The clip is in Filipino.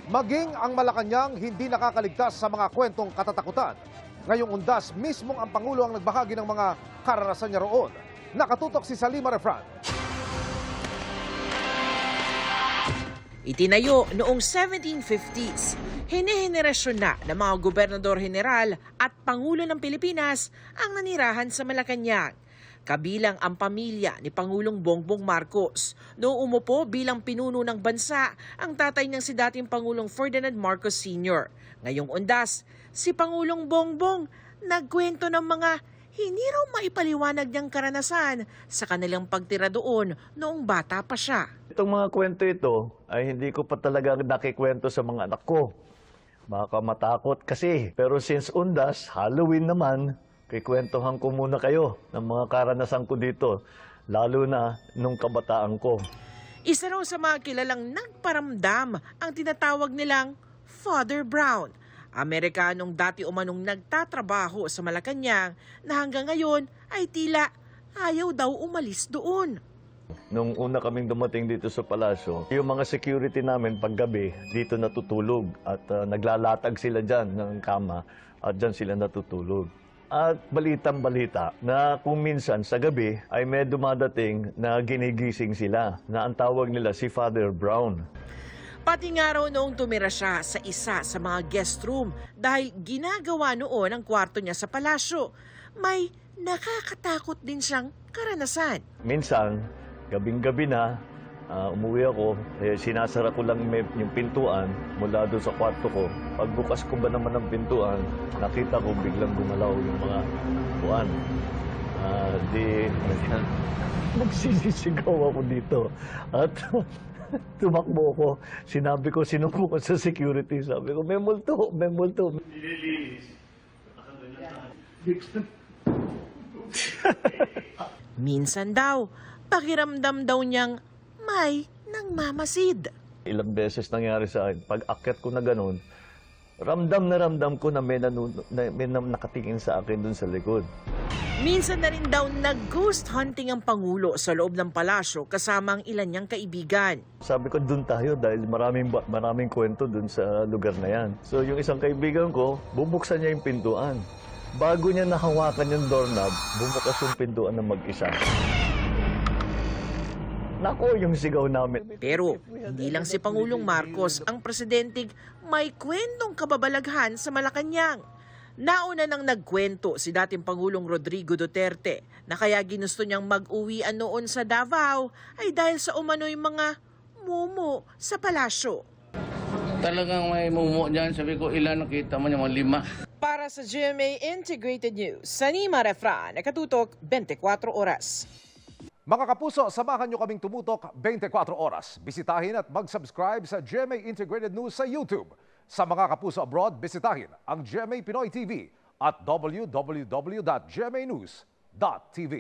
Maging ang Malacanang hindi nakakaligtas sa mga kwentong katatakutan. Ngayong undas, mismong ang Pangulo ang nagbahagi ng mga karanasan niya roon. Nakatutok si Salima Refran. Itinayo noong 1750s, hinihenerasyon na ng mga gobernador-general at Pangulo ng Pilipinas ang nanirahan sa Malacanang. Kabilang ang pamilya ni Pangulong Bongbong Marcos. Noong umupo bilang pinuno ng bansa, ang tatay ng si dating Pangulong Ferdinand Marcos Sr. Ngayong undas, si Pangulong Bongbong nagkwento ng mga hindi raw maipaliwanag niyang karanasan sa kanilang pagtira doon noong bata pa siya. Itong mga kwento ito ay hindi ko pa talaga nakikwento sa mga anak ko. Baka matakot kasi. Pero since undas, Halloween naman, kikwentuhan ko muna kayo ng mga karanasan ko dito, lalo na nung kabataan ko. Isa raw sa mga kilalang nagparamdam ang tinatawag nilang Father Brown. Amerikanong dati umanong nagtatrabaho sa Malacanang na hanggang ngayon ay tila ayaw daw umalis doon. Nung una kaming dumating dito sa palasyo, yung mga security namin paggabi dito natutulog at naglalatag sila dyan ng kama at dyan sila natutulog. At balitang-balita na kung minsan sa gabi ay may dumadating na ginigising sila na ang tawag nila si Father Brown. Pati nga raw noong tumira siya sa isa sa mga guest room dahil ginagawa noon ang kwarto niya sa palasyo, may nakakatakot din siyang karanasan. Minsan, gabing-gabi na, umuwi ako, sinasara ko lang yung pintuan mula doon sa kwarto ko. Pagbukas ko ba naman ng pintuan, nakita ko biglang gumalaw yung mga buwan. Nagsisisigaw ako dito. At tumakbo ko. Sinabi ko, sinuko ko sa security. Sabi ko, may multo, may multo. Minsan daw, pakiramdam daw niyang may nangmamasid. Ilang beses nangyari sa akin. Pag akyat ko na ganun, ramdam ko na may nakatingin sa akin dun sa likod. Minsan na rin daw nag-ghost hunting ang Pangulo sa loob ng palasyo kasama ang ilan niyang kaibigan. Sabi ko, dun tayo dahil maraming kwento dun sa lugar na yan. So yung isang kaibigan ko, bubuksan niya yung pintuan. Bago niya nahawakan yung doorknob, bumukas yung pintuan na mag-isa. Nako, yung sigaw namin. Pero hindi lang si Pangulong Marcos ang presidenting may kwentong kababalaghan sa Malacanang. Nauna nang nagkwento si dating Pangulong Rodrigo Duterte na kaya ginusto niyang mag-uwian noon sa Davao ay dahil sa umano'y mga mumo sa palasyo. Talagang may mumo dyan. Sabi ko, ilan nakita mo niya? Mga 5. Para sa GMA Integrated News, Salima Refran, nakatutok 24 oras. Mga kapuso, samahan nyo kaming tumutok 24 oras. Bisitahin at mag-subscribe sa GMA Integrated News sa YouTube. Sa mga kapuso abroad, bisitahin ang GMA Pinoy TV at www.gmanews.tv.